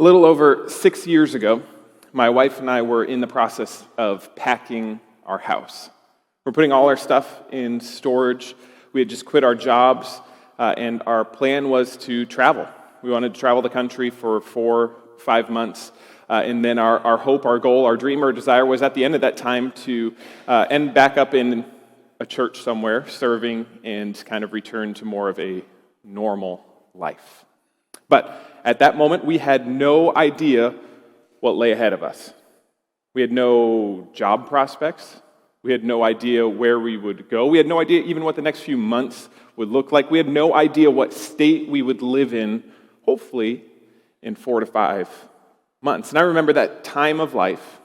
A little over 6 years ago, my wife and I were in the process of packing our house. We're putting all our stuff in storage. We had just quit our jobs, and our plan was to travel. We wanted to travel the country for 4-5 months, and then our hope, our goal, our dream, our desire was at the end of that time to end back up in a church somewhere, serving, and kind of return to more of a normal life. But at that moment, we had no idea what lay ahead of us. We had no job prospects. We had no idea where we would go. We had no idea even what the next few months would look like. We had no idea what state we would live in, hopefully, in 4 to 5 months. And I remember that time of life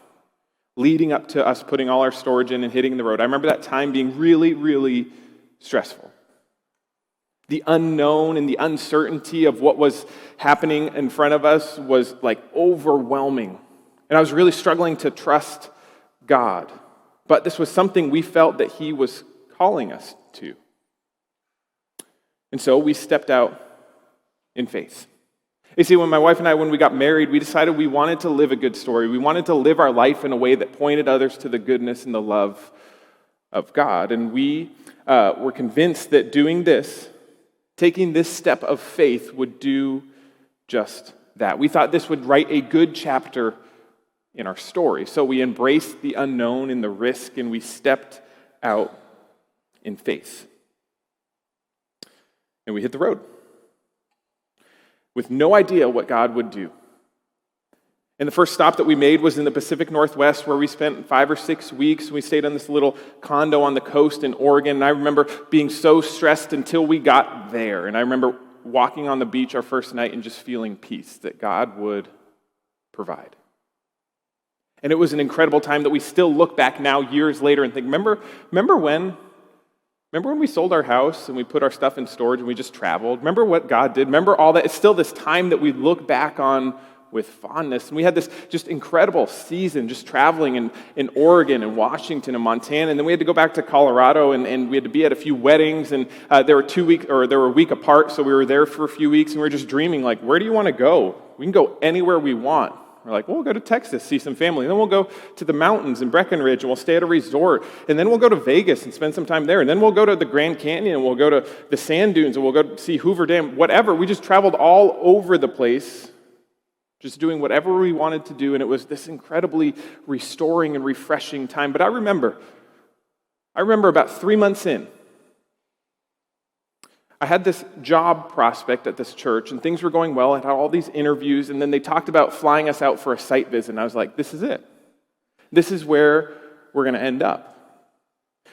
leading up to us putting all our storage in and hitting the road. I remember that time being really, really stressful. The unknown and the uncertainty of what was happening in front of us was like overwhelming. And I was really struggling to trust God. But this was something we felt that He was calling us to. And so we stepped out in faith. You see, when my wife and I, when we got married, we decided we wanted to live a good story. We wanted to live our life in a way that pointed others to the goodness and the love of God. And we were convinced that doing this, taking this step of faith, would do just that. We thought this would write a good chapter in our story. So we embraced the unknown and the risk, and we stepped out in faith. And we hit the road with no idea what God would do. And the first stop that we made was in the Pacific Northwest, where we spent 5 or 6 weeks. We stayed on this little condo on the coast in Oregon, and I remember being so stressed until we got there. And I remember walking on the beach our first night and just feeling peace, that God would provide. And it was an incredible time that we still look back now years later and think, remember when we sold our house and we put our stuff in storage and we just traveled? Remember what God did? Remember all that? It's still this time that we look back on with fondness. And we had this just incredible season just traveling in Oregon and Washington and Montana. And then we had to go back to Colorado, and we had to be at a few weddings. And they were a week apart, so we were there for a few weeks, and we were just dreaming, like, where do you want to go? We can go anywhere we want. We're like, well, we'll go to Texas, see some family. And then we'll go to the mountains in Breckenridge, and we'll stay at a resort. And then we'll go to Vegas and spend some time there. And then we'll go to the Grand Canyon, and we'll go to the sand dunes, and we'll go see Hoover Dam, whatever. We just traveled all over the place, just doing whatever we wanted to do. And it was this incredibly restoring and refreshing time. But I remember about 3 months in, I had this job prospect at this church, and things were going well. I had all these interviews, and then they talked about flying us out for a site visit. And I was like, this is it. This is where we're going to end up.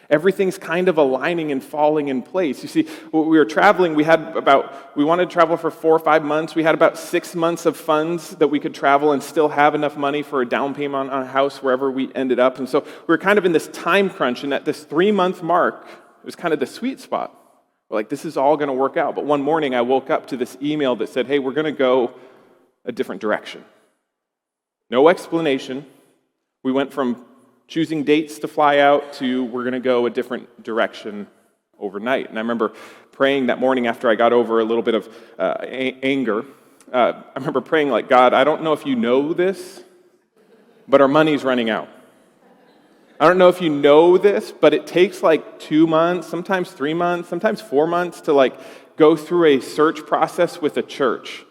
Everything's kind of aligning and falling in place. You see, when we were traveling, we wanted to travel for 4 or 5 months. We had about 6 months of funds that we could travel and still have enough money for a down payment on a house wherever we ended up. And so we were kind of in this time crunch, and at this 3-month mark, it was kind of the sweet spot. We're like, this is all going to work out. But one morning, I woke up to this email that said, hey, we're going to go a different direction. No explanation. We went from choosing dates to fly out to we're going to go a different direction overnight. And I remember praying that morning after I got over a little bit of anger. I remember praying like, God, I don't know if you know this, but our money's running out. I don't know if you know this, but it takes like 2 months, sometimes 3 months, sometimes 4 months to like go through a search process with a church.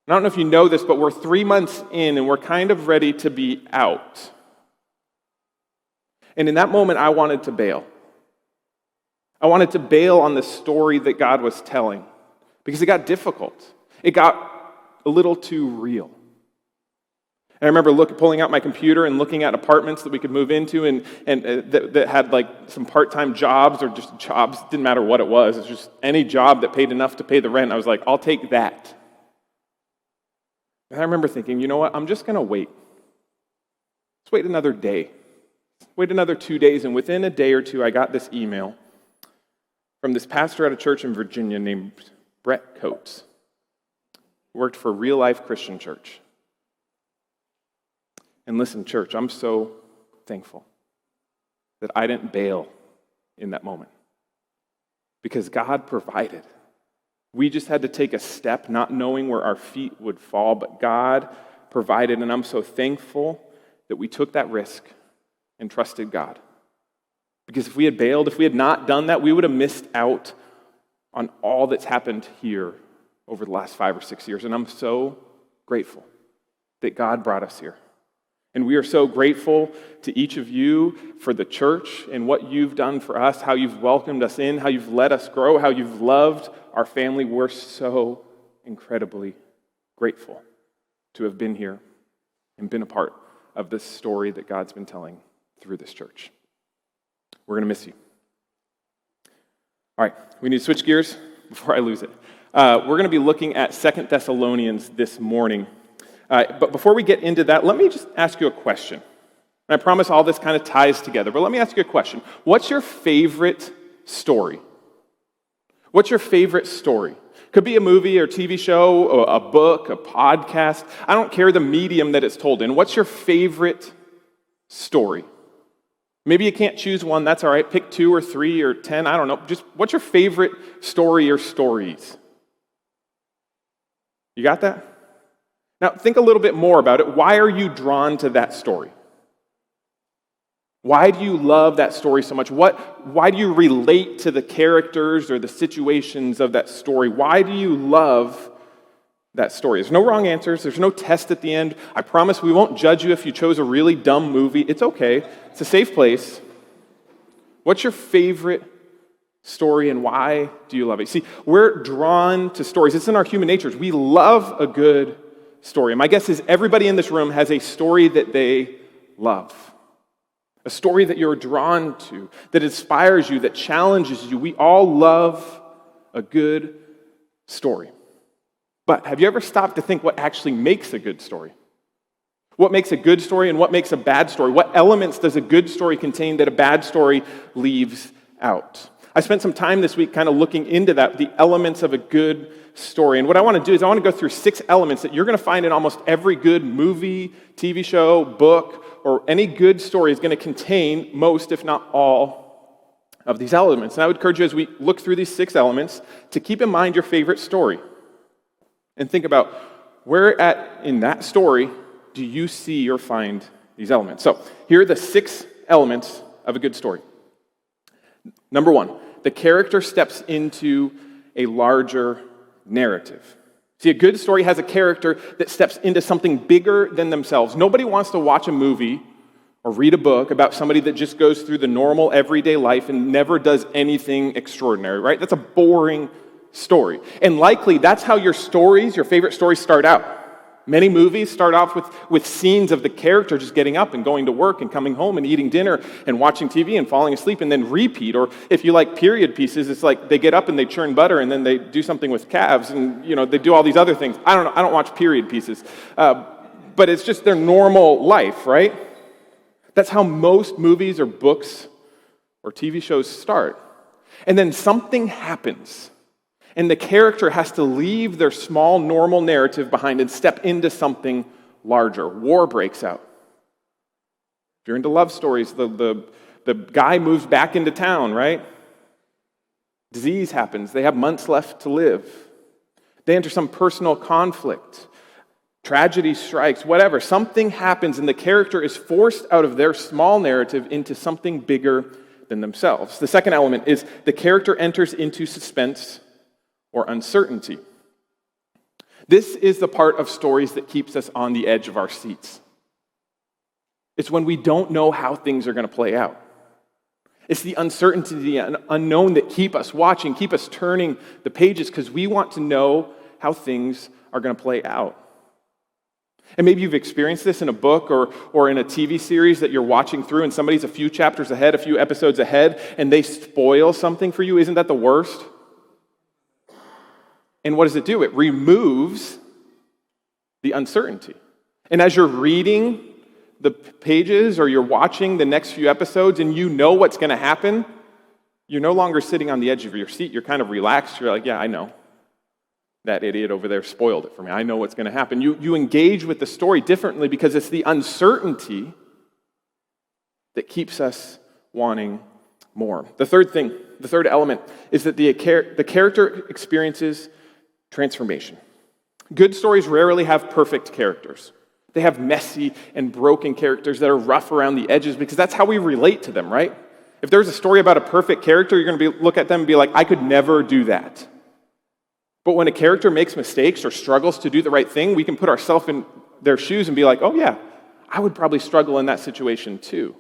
I don't know if you know this, but we're 3 months in and we're kind of ready to be out. And in that moment, I wanted to bail. I wanted to bail on the story that God was telling because it got difficult. It got a little too real. And I remember pulling out my computer and looking at apartments that we could move into and that had like some part-time jobs or just jobs. Didn't matter what it was. It's just any job that paid enough to pay the rent. I was like, I'll take that. And I remember thinking, you know what? I'm just going to wait. Let's wait another day. Wait another 2 days. And within a day or two, I got this email from this pastor at a church in Virginia named Brett Coates, who worked for Real Life Christian Church. And listen, church, I'm so thankful that I didn't bail in that moment because God provided We just had to take a step, not knowing where our feet would fall, but God provided, and I'm so thankful that we took that risk and trusted God. Because if we had bailed, if we had not done that, we would have missed out on all that's happened here over the last 5 or 6 years. And I'm so grateful that God brought us here. And we are so grateful to each of you for the church and what you've done for us, how you've welcomed us in, how you've let us grow, how you've loved our family. We're so incredibly grateful to have been here and been a part of this story that God's been telling through this church. We're going to miss you. All right, we need to switch gears before I lose it. We're going to be looking at 2 Thessalonians this morning. But before we get into that, let me just ask you a question. And I promise all this kind of ties together, but let me ask you a question. What's your favorite story? What's your favorite story? Could be a movie or TV show, a book, a podcast. I don't care the medium that it's told in. What's your favorite story? Maybe you can't choose one, that's all right. Pick 2 or 3 or 10, I don't know. Just what's your favorite story or stories? You got that? Now think a little bit more about it. Why are you drawn to that story? Why do you love that story so much? Why do you relate to the characters or the situations of that story? Why do you love that story? There's no wrong answers. There's no test at the end. I promise we won't judge you if you chose a really dumb movie. It's okay. It's a safe place. What's your favorite story and why do you love it? See, we're drawn to stories. It's in our human natures. We love a good story. And my guess is everybody in this room has a story that they love. A story that you're drawn to, that inspires you, that challenges you. We all love a good story. But have you ever stopped to think what actually makes a good story? What makes a good story and what makes a bad story? What elements does a good story contain that a bad story leaves out? I spent some time this week kind of looking into that, the elements of a good story. And what I want to do is I want to go through 6 elements that you're going to find in almost every good movie, TV show, book, or any good story is going to contain most, if not all, of these elements. And I would encourage you as we look through these 6 elements to keep in mind your favorite story. And think about where in that story do you see or find these elements. So here are the 6 elements of a good story. Number 1, the character steps into a larger narrative. See, a good story has a character that steps into something bigger than themselves. Nobody wants to watch a movie or read a book about somebody that just goes through the normal everyday life and never does anything extraordinary, right? That's a boring story. And likely that's how your favorite stories start out. Many movies start off with scenes of the character just getting up and going to work and coming home and eating dinner and watching TV and falling asleep and then repeat. Or if you like period pieces, it's like they get up and they churn butter and then they do something with calves and they do all these other things. I don't know. I don't watch period pieces. But it's just their normal life, right? That's how most movies or books or TV shows start. And then something happens. And the character has to leave their small, normal narrative behind and step into something larger. War breaks out. If you're into love stories, the guy moves back into town, right? Disease happens. They have months left to live. They enter some personal conflict. Tragedy strikes, whatever. Something happens and the character is forced out of their small narrative into something bigger than themselves. The second element is the character enters into suspense or uncertainty. This is the part of stories that keeps us on the edge of our seats. It's when we don't know how things are going to play out. It's the uncertainty and unknown that keep us watching, keep us turning the pages because we want to know how things are going to play out. And maybe you've experienced this in a book or in a TV series that you're watching through and somebody's a few chapters ahead, a few episodes ahead, and they spoil something for you. Isn't that the worst? And what does it do? It removes the uncertainty. And as you're reading the pages or you're watching the next few episodes and you know what's going to happen, you're no longer sitting on the edge of your seat. You're kind of relaxed. You're like, yeah, I know. That idiot over there spoiled it for me. I know what's going to happen. You engage with the story differently because it's the uncertainty that keeps us wanting more. The third element is that the character experiences transformation. Good stories rarely have perfect characters. They have messy and broken characters that are rough around the edges because that's how we relate to them, right? If there's a story about a perfect character, you're going to look at them and be like, I could never do that. But when a character makes mistakes or struggles to do the right thing, we can put ourselves in their shoes and be like, oh yeah, I would probably struggle in that situation too.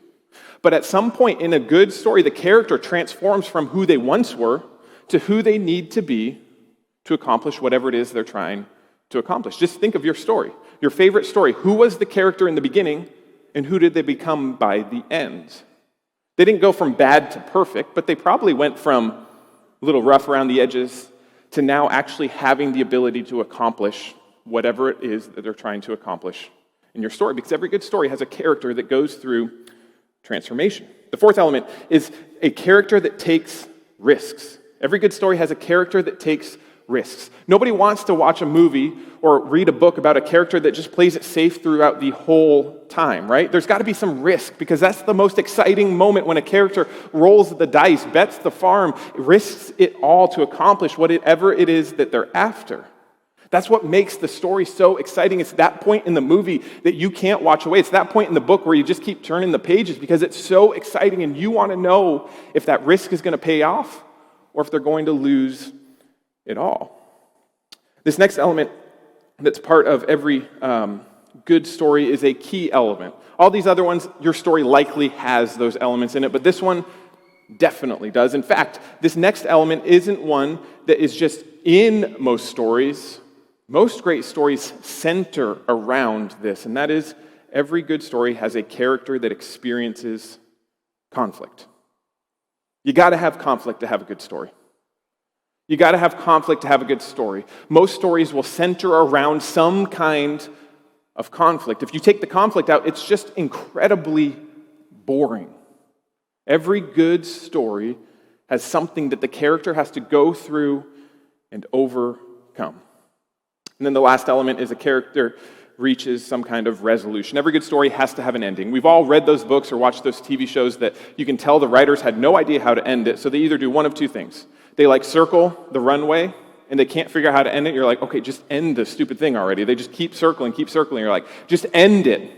But at some point in a good story, the character transforms from who they once were to who they need to be to accomplish whatever it is they're trying to accomplish. Just think of your story, your favorite story. Who was the character in the beginning and who did they become by the end? They didn't go from bad to perfect, but they probably went from a little rough around the edges to now actually having the ability to accomplish whatever it is that they're trying to accomplish in your story, because every good story has a character that goes through transformation. The fourth element is a character that takes risks. Every good story has a character that takes risks. Nobody wants to watch a movie or read a book about a character that just plays it safe throughout the whole time, right? There's got to be some risk because that's the most exciting moment when a character rolls the dice, bets the farm, risks it all to accomplish whatever it is that they're after. That's what makes the story so exciting. It's that point in the movie that you can't watch away. It's that point in the book where you just keep turning the pages because it's so exciting and you want to know if that risk is going to pay off or if they're going to lose it all. This next element that's part of every good story is a key element. All these other ones, your story likely has those elements in it, but this one definitely does. In fact, this next element isn't one that is just in most stories. Most great stories center around this, and that is every good story has a character that experiences conflict. You got to have conflict to have a good story. You got to have conflict to have a good story. Most stories will center around some kind of conflict. If you take the conflict out, it's just incredibly boring. Every good story has something that the character has to go through and overcome. And then the last element is a character reaches some kind of resolution. Every good story has to have an ending. We've all read those books or watched those TV shows that you can tell the writers had no idea how to end it, so they either do one of two things. They circle the runway, and they can't figure out how to end it. You're like, okay, just end the stupid thing already. They just keep circling. You're like, just end it.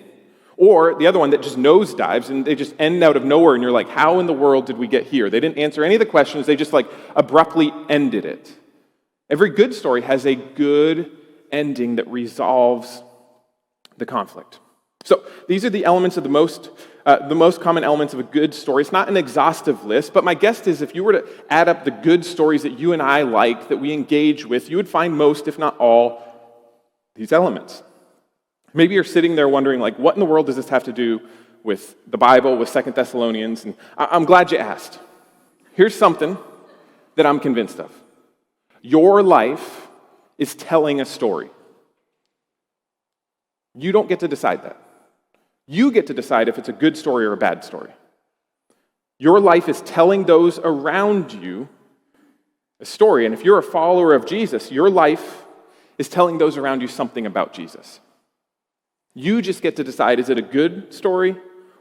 Or the other one that just nosedives, and they just end out of nowhere, and you're like, how in the world did we get here? They didn't answer any of the questions. They just abruptly ended it. Every good story has a good ending that resolves the conflict. So these are the elements of the most common elements of a good story. It's not an exhaustive list, but my guess is if you were to add up the good stories that you and I like, that we engage with, you would find most, if not all, these elements. Maybe you're sitting there wondering, what in the world does this have to do with the Bible, with 2 Thessalonians? And I'm glad you asked. Here's something that I'm convinced of. Your life is telling a story. You don't get to decide that. You get to decide if it's a good story or a bad story. Your life is telling those around you a story. And if you're a follower of Jesus, your life is telling those around you something about Jesus. You just get to decide, is it a good story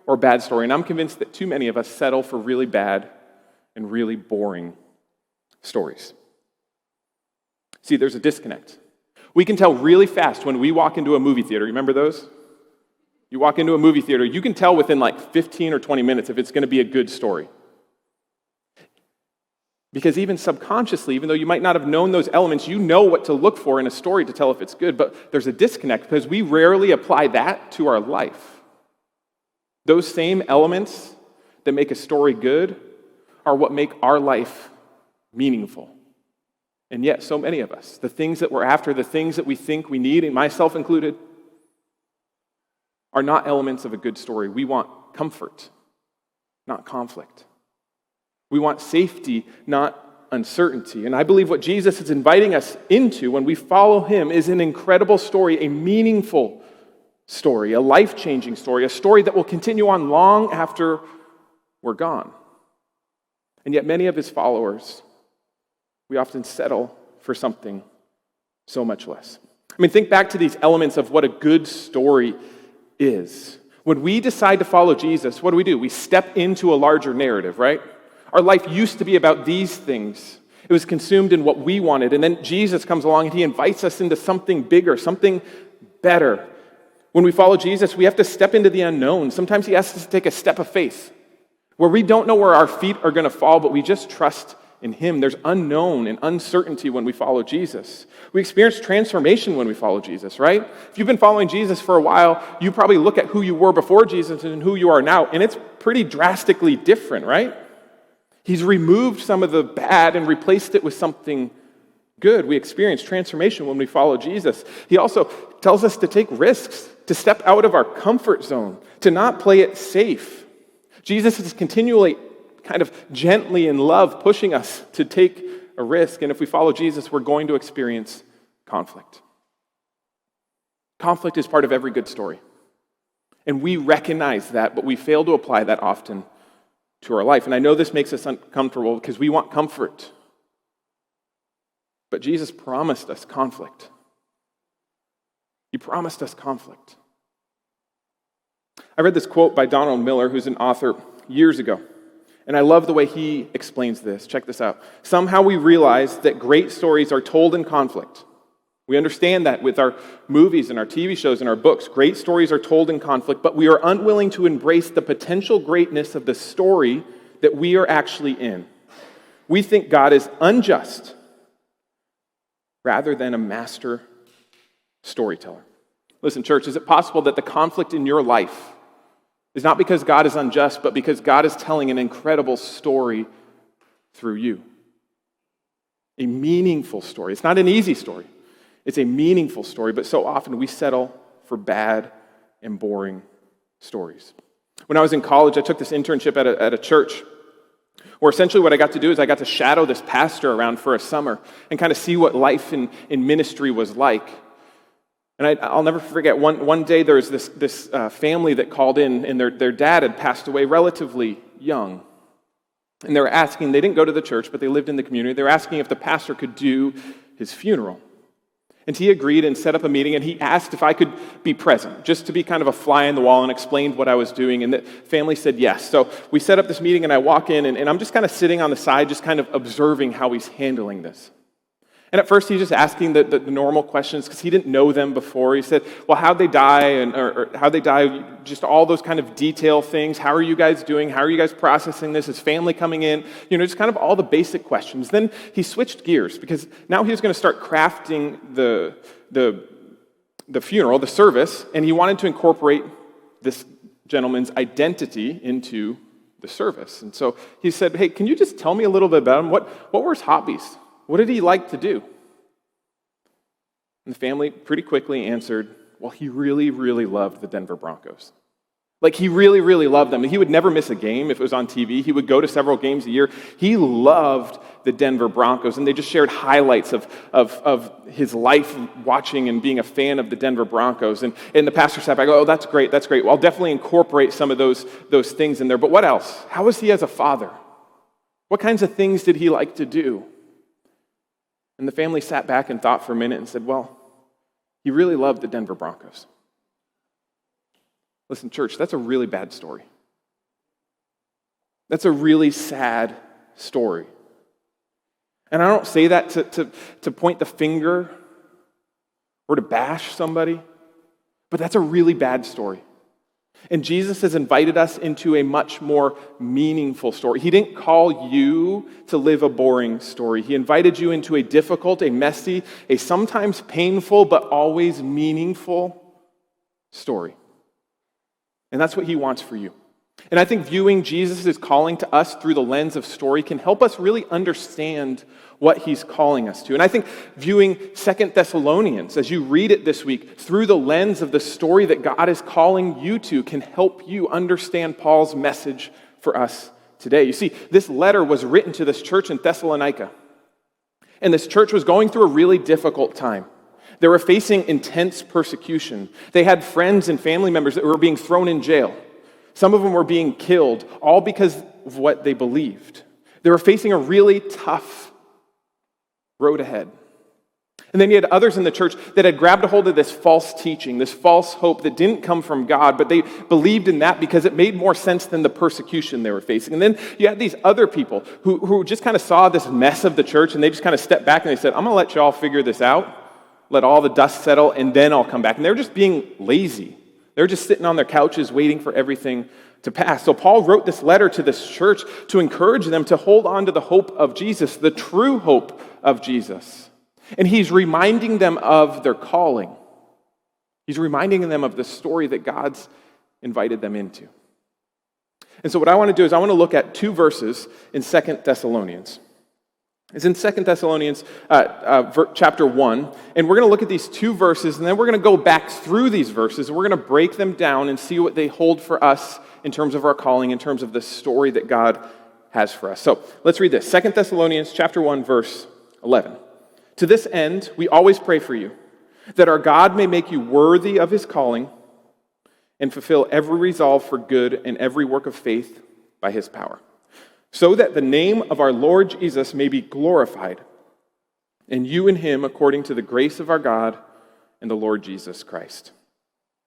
or a bad story? And I'm convinced that too many of us settle for really bad and really boring stories. See, there's a disconnect. We can tell really fast when we walk into a movie theater. Remember those? You walk into a movie theater, you can tell within 15 or 20 minutes if it's going to be a good story. Because even subconsciously, even though you might not have known those elements, you know what to look for in a story to tell if it's good. But there's a disconnect because we rarely apply that to our life. Those same elements that make a story good are what make our life meaningful. And yet, so many of us, the things that we're after, the things that we think we need, and myself included, are not elements of a good story. We want comfort, not conflict. We want safety, not uncertainty. And I believe what Jesus is inviting us into when we follow him is an incredible story, a meaningful story, a life-changing story, a story that will continue on long after we're gone. And yet many of his followers, we often settle for something so much less. Think back to these elements of what a good story is. When we decide to follow Jesus, what do? We step into a larger narrative, right? Our life used to be about these things, It was consumed in what we wanted. And then Jesus comes along and he invites us into something bigger, something better. When we follow Jesus, we have to step into the unknown. Sometimes he asks us to take a step of faith where we don't know where our feet are going to fall, but we just trust in him. There's unknown and uncertainty when we follow Jesus. We experience transformation when we follow Jesus, right? If you've been following Jesus for a while, you probably look at who you were before Jesus and who you are now, and it's pretty drastically different, right? He's removed some of the bad and replaced it with something good. We experience transformation when we follow Jesus. He also tells us to take risks, to step out of our comfort zone, to not play it safe. Jesus is continually kind of gently in love pushing us to take a risk. And if we follow Jesus, we're going to experience conflict. Conflict is part of every good story. And we recognize that, but we fail to apply that often to our life. And I know this makes us uncomfortable because we want comfort. But Jesus promised us conflict. He promised us conflict. I read this quote by Donald Miller, who's an author, years ago. And I love the way he explains this. Check this out. Somehow we realize that great stories are told in conflict. We understand that with our movies and our TV shows and our books. Great stories are told in conflict, but we are unwilling to embrace the potential greatness of the story that we are actually in. We think God is unjust rather than a master storyteller. Listen, church, is it possible that the conflict in your life is not because God is unjust, but because God is telling an incredible story through you? A meaningful story. It's not an easy story. It's a meaningful story, but so often we settle for bad and boring stories. When I was in college, I took this internship at a church where essentially what I got to do is I got to shadow this pastor around for a summer and kind of see what life in ministry was like. And I'll never forget, one day there was this family that called in, and their dad had passed away relatively young. And they were asking, they didn't go to the church, but they lived in the community. They were asking if the pastor could do his funeral. And he agreed and set up a meeting, and he asked if I could be present, just to be kind of a fly on the wall, and explained what I was doing. And the family said yes. So we set up this meeting, and I walk in, and I'm just kind of sitting on the side, just kind of observing how he's handling this. And at first, he's just asking the normal questions because he didn't know them before. He said, well, how'd they die? Or how'd they die? Just all those kind of detail things. How are you guys doing? How are you guys processing this? Is family coming in? Just kind of all the basic questions. Then he switched gears because now he was going to start crafting the funeral, the service, and he wanted to incorporate this gentleman's identity into the service. And so he said, hey, can you just tell me a little bit about him? What were his hobbies? What did he like to do? And the family pretty quickly answered, well, he really, really loved the Denver Broncos. Like, he really, really loved them. He would never miss a game if it was on TV. He would go to several games a year. He loved the Denver Broncos, and they just shared highlights of his life watching and being a fan of the Denver Broncos. And the pastor said, I go, oh, that's great. Well, I'll definitely incorporate some of those things in there. But what else? How was he as a father? What kinds of things did he like to do? And the family sat back and thought for a minute and said, well, he really loved the Denver Broncos. Listen, church, that's a really bad story. That's a really sad story. And I don't say that to point the finger or to bash somebody, but that's a really bad story. And Jesus has invited us into a much more meaningful story. He didn't call you to live a boring story. He invited you into a difficult, a messy, a sometimes painful, but always meaningful story. And that's what he wants for you. And I think viewing Jesus' calling to us through the lens of story can help us really understand what he's calling us to. And I think viewing 2 Thessalonians, as you read it this week, through the lens of the story that God is calling you to can help you understand Paul's message for us today. You see, this letter was written to this church in Thessalonica. And this church was going through a really difficult time. They were facing intense persecution. They had friends and family members that were being thrown in jail. Some of them were being killed, all because of what they believed. They were facing a really tough road ahead. And then you had others in the church that had grabbed a hold of this false teaching, this false hope that didn't come from God, but they believed in that because it made more sense than the persecution they were facing. And then you had these other people who just kind of saw this mess of the church, and they just kind of stepped back and they said, I'm going to let you all figure this out, let all the dust settle, and then I'll come back. And they were just being lazy. They were just sitting on their couches waiting for everything to pass. So Paul wrote this letter to this church to encourage them to hold on to the hope of Jesus, the true hope of Jesus. And he's reminding them of their calling. He's reminding them of the story that God's invited them into. And so what I want to do is I want to look at two verses in 2 Thessalonians. It's in 2 Thessalonians chapter 1, and we're going to look at these two verses, and then we're going to go back through these verses, and we're going to break them down and see what they hold for us in terms of our calling, in terms of the story that God has for us. So let's read this. 2 Thessalonians chapter 1, verse 11. To this end, we always pray for you, that our God may make you worthy of his calling and fulfill every resolve for good and every work of faith by his power, so that the name of our Lord Jesus may be glorified, and you in him according to the grace of our God and the Lord Jesus Christ.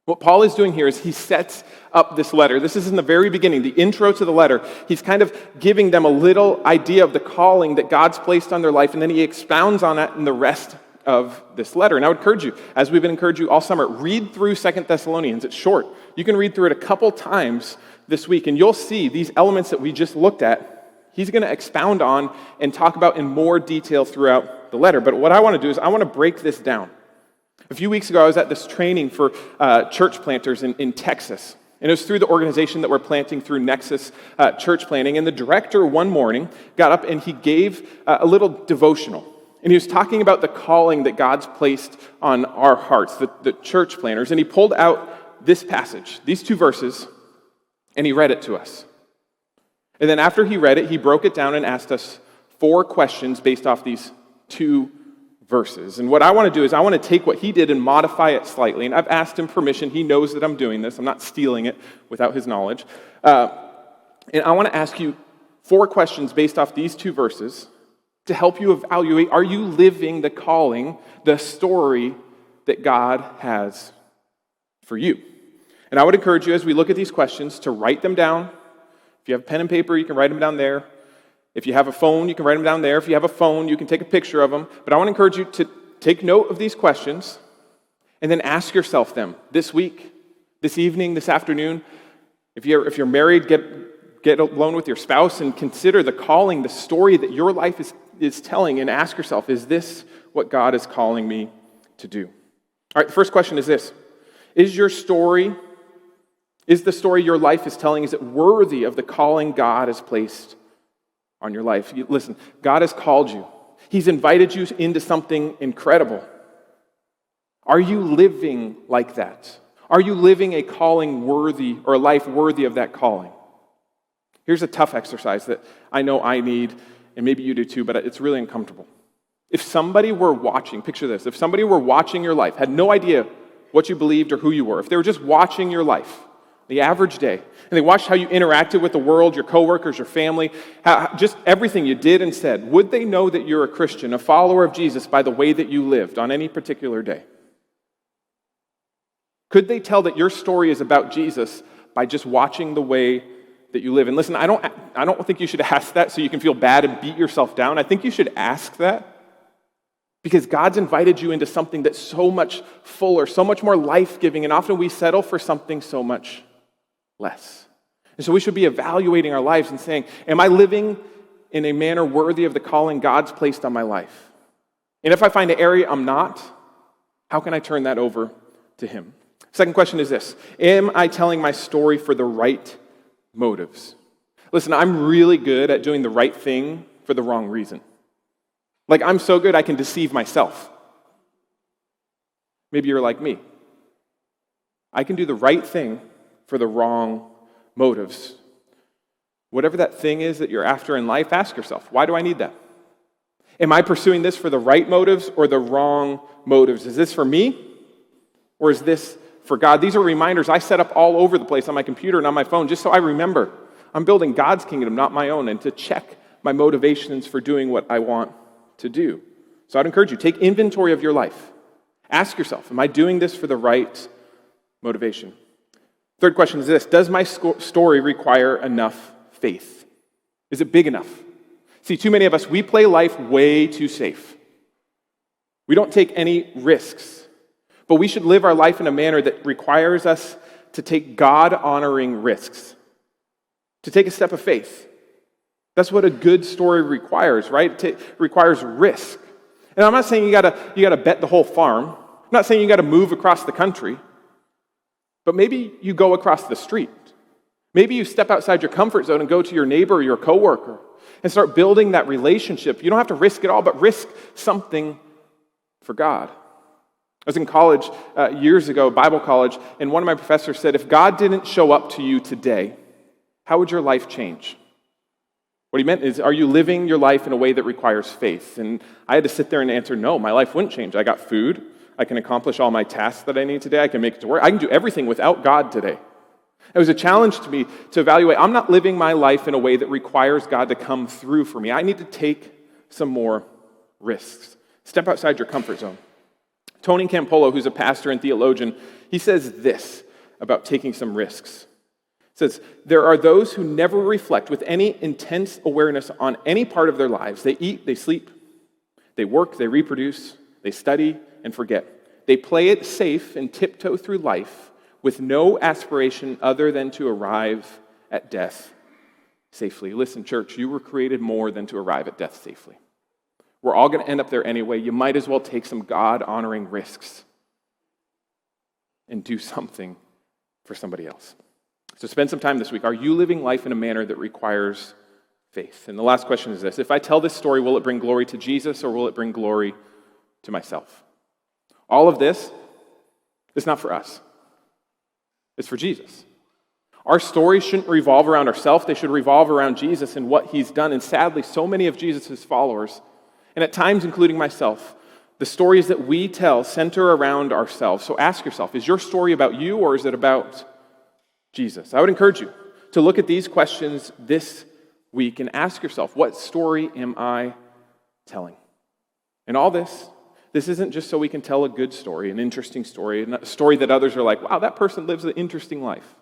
What Paul is doing here is he sets up this letter. This is in the very beginning, the intro to the letter. He's kind of giving them a little idea of the calling that God's placed on their life, and then he expounds on it in the rest of this letter. And I would encourage you, as we've been encouraging you all summer, read through 2 Thessalonians. It's short. You can read through it a couple times this week, and you'll see these elements that we just looked at, he's going to expound on and talk about in more detail throughout the letter. But what I want to do is I want to break this down. A few weeks ago, I was at this training for church planters in Texas. And it was through the organization that we're planting through Nexus Church Planting. And the director one morning got up and he gave a little devotional. And he was talking about the calling that God's placed on our hearts, the church planters. And he pulled out this passage, these two verses, and he read it to us. And then after he read it, he broke it down and asked us 4 questions based off these 2 verses. And what I want to do is I want to take what he did and modify it slightly. And I've asked him permission. He knows that I'm doing this. I'm not stealing it without his knowledge. And I want to ask you 4 questions based off these 2 verses to help you evaluate, are you living the calling, the story that God has for you? And I would encourage you as we look at these questions to write them down. If you have pen and paper, you can write them down there. If you have a phone, you can write them down there. If you have a phone, you can take a picture of them. But I want to encourage you to take note of these questions and then ask yourself them this week, this evening, this afternoon. If you're married, get alone with your spouse and consider the calling, the story that your life is telling, and ask yourself, is this what God is calling me to do? All right, the first question is this. Is the story your life is telling, is it worthy of the calling God has placed on your life? Listen, God has called you. He's invited you into something incredible. Are you living like that? Are you living a calling worthy, or a life worthy of that calling? Here's a tough exercise that I know I need, and maybe you do too, but it's really uncomfortable. If somebody were watching, picture this, if somebody were watching your life, had no idea what you believed or who you were, if they were just watching your life, the average day, and they watched how you interacted with the world, your coworkers, your family, just everything you did and said, would they know that you're a Christian, a follower of Jesus, by the way that you lived on any particular day? Could they tell that your story is about Jesus by just watching the way that you live? And listen, I don't think you should ask that so you can feel bad and beat yourself down. I think you should ask that because God's invited you into something that's so much fuller, so much more life-giving, and often we settle for something so much less. And so we should be evaluating our lives and saying, am I living in a manner worthy of the calling God's placed on my life? And if I find an area I'm not, how can I turn that over to Him? Second question is this: am I telling my story for the right motives? Listen, I'm really good at doing the right thing for the wrong reason. Like, I'm so good I can deceive myself. Maybe you're like me. I can do the right thing for the wrong motives. Whatever that thing is that you're after in life, ask yourself, why do I need that? Am I pursuing this for the right motives or the wrong motives? Is this for me or is this for God? These are reminders I set up all over the place on my computer and on my phone just so I remember I'm building God's kingdom, not my own, and to check my motivations for doing what I want to do. So I'd encourage you, take inventory of your life. Ask yourself, am I doing this for the right motivation? Third question is this: does my story require enough faith? Is it big enough? See, too many of us, we play life way too safe. We don't take any risks, but we should live our life in a manner that requires us to take God-honoring risks, to take a step of faith. That's what a good story requires, right? It requires risk. And I'm not saying you gotta bet the whole farm. I'm not saying you gotta move across the country. But maybe you go across the street. Maybe you step outside your comfort zone and go to your neighbor or your coworker and start building that relationship. You don't have to risk it all, but risk something for God. I was in college years ago, Bible college, and one of my professors said, if God didn't show up to you today, how would your life change? What he meant is, are you living your life in a way that requires faith? And I had to sit there and answer, no, my life wouldn't change. I got food. I can accomplish all my tasks that I need today. I can make it to work. I can do everything without God today. It was a challenge to me to evaluate, I'm not living my life in a way that requires God to come through for me. I need to take some more risks. Step outside your comfort zone. Tony Campolo, who's a pastor and theologian, he says this about taking some risks. He says, there are those who never reflect with any intense awareness on any part of their lives. They eat, they sleep, they work, they reproduce, they study, and forget. They play it safe and tiptoe through life with no aspiration other than to arrive at death safely. Listen, church, you were created more than to arrive at death safely. We're all going to end up there anyway. You might as well take some God-honoring risks and do something for somebody else. So spend some time this week. Are you living life in a manner that requires faith? And the last question is this: if I tell this story, will it bring glory to Jesus or will it bring glory to myself? All of this is not for us. It's for Jesus. Our stories shouldn't revolve around ourselves. They should revolve around Jesus and what he's done. And sadly, so many of Jesus' followers, and at times including myself, the stories that we tell center around ourselves. So ask yourself, is your story about you or is it about Jesus? I would encourage you to look at these questions this week and ask yourself, what story am I telling? And all this isn't just so we can tell a good story, an interesting story, a story that others are like, wow, that person lives an interesting life.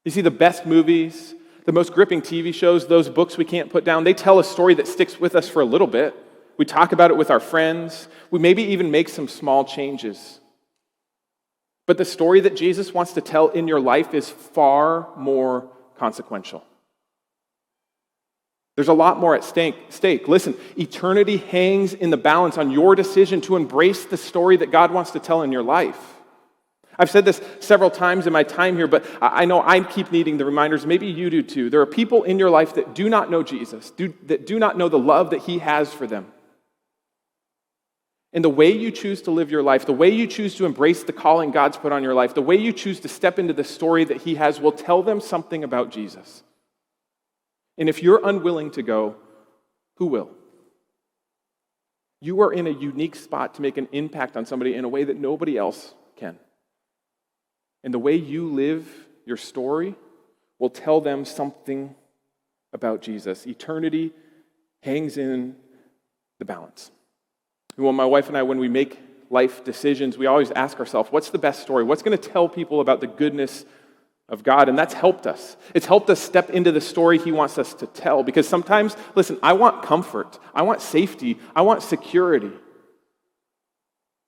You see, the best movies, the most gripping TV shows, those books we can't put down, they tell a story that sticks with us for a little bit. We talk about it with our friends. We maybe even make some small changes. But the story that Jesus wants to tell in your life is far more consequential. There's a lot more at stake. Listen, eternity hangs in the balance on your decision to embrace the story that God wants to tell in your life. I've said this several times in my time here, but I know I keep needing the reminders. Maybe you do too. There are people in your life that do not know Jesus, that do not know the love that he has for them. And the way you choose to live your life, the way you choose to embrace the calling God's put on your life, the way you choose to step into the story that he has will tell them something about Jesus. And if you're unwilling to go, who will? You are in a unique spot to make an impact on somebody in a way that nobody else can. And the way you live your story will tell them something about Jesus. Eternity hangs in the balance. When my wife and I, when we make life decisions, we always ask ourselves, what's the best story? What's going to tell people about the goodness of God? And that's helped us. It's helped us step into the story he wants us to tell. Because sometimes, listen, I want comfort. I want safety. I want security.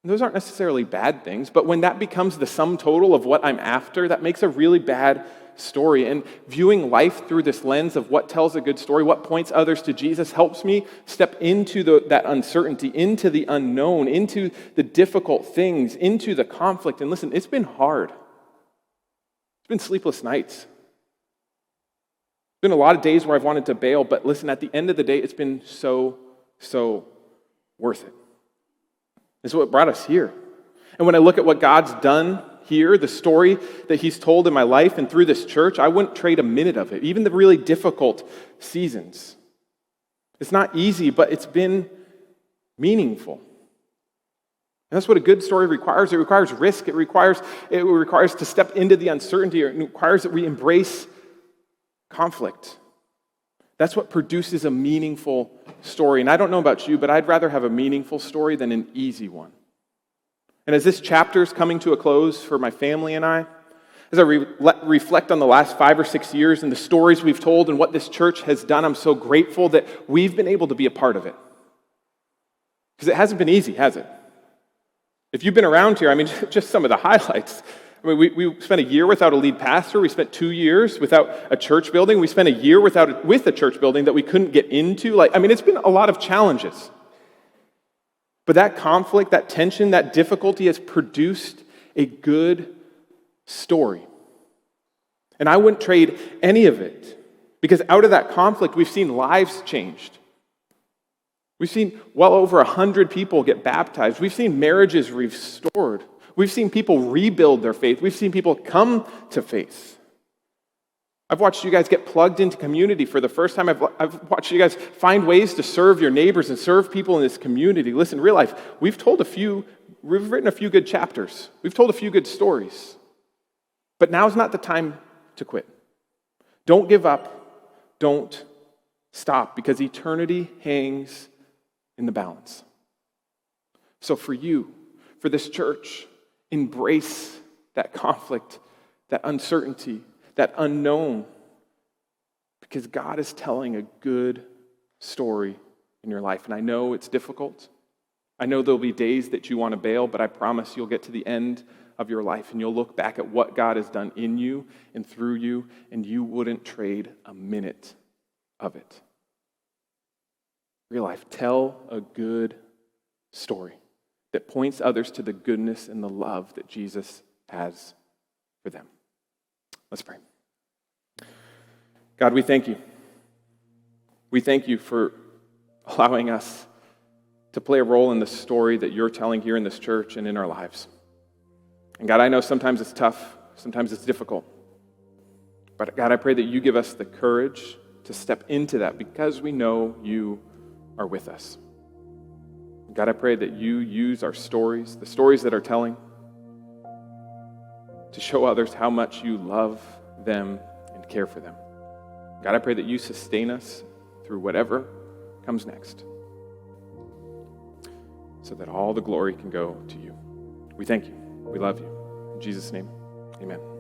And those aren't necessarily bad things, but when that becomes the sum total of what I'm after, that makes a really bad story. And viewing life through this lens of what tells a good story, what points others to Jesus, helps me step into that uncertainty, into the unknown, into the difficult things, into the conflict. And listen, it's been hard. It's been sleepless nights. It's been a lot of days where I've wanted to bail, but listen, at the end of the day, it's been so worth it. It's what brought us here. And when I look at what God's done here, the story that he's told in my life and through this church, I wouldn't trade a minute of it, even the really difficult seasons. It's not easy, but it's been meaningful. And that's what a good story requires. It requires risk. It requires to step into the uncertainty. It requires that we embrace conflict. That's what produces a meaningful story. And I don't know about you, but I'd rather have a meaningful story than an easy one. And as this chapter is coming to a close for my family and I, as I reflect on the last 5 or 6 years and the stories we've told and what this church has done, I'm so grateful that we've been able to be a part of it. Because it hasn't been easy, has it? If you've been around here, I mean, just some of the highlights. I mean, we spent a year without a lead pastor. We spent 2 years without a church building. We spent a year with a church building that we couldn't get into. It's been a lot of challenges. But that conflict, that tension, that difficulty has produced a good story. And I wouldn't trade any of it, because out of that conflict, we've seen lives changed. We've seen well over 100 people get baptized. We've seen marriages restored. We've seen people rebuild their faith. We've seen people come to faith. I've watched you guys get plugged into community for the first time. I've watched you guys find ways to serve your neighbors and serve people in this community. Listen, real life, we've written a few good chapters. We've told a few good stories. But now's not the time to quit. Don't give up. Don't stop, because eternity hangs in the balance. So for you, for this church, embrace that conflict, that uncertainty, that unknown, because God is telling a good story in your life. And I know it's difficult. I know there'll be days that you want to bail, but I promise you'll get to the end of your life and you'll look back at what God has done in you and through you, and you wouldn't trade a minute of it. Real life, tell a good story that points others to the goodness and the love that Jesus has for them. Let's pray. God, we thank you. We thank you for allowing us to play a role in the story that you're telling here in this church and in our lives. And God, I know sometimes it's tough, sometimes it's difficult. But God, I pray that you give us the courage to step into that, because we know you are with us. God, I pray that you use our stories, the stories that are telling, to show others how much you love them and care for them. God, I pray that you sustain us through whatever comes next, so that all the glory can go to you. We thank you. We love you. In Jesus' name, amen.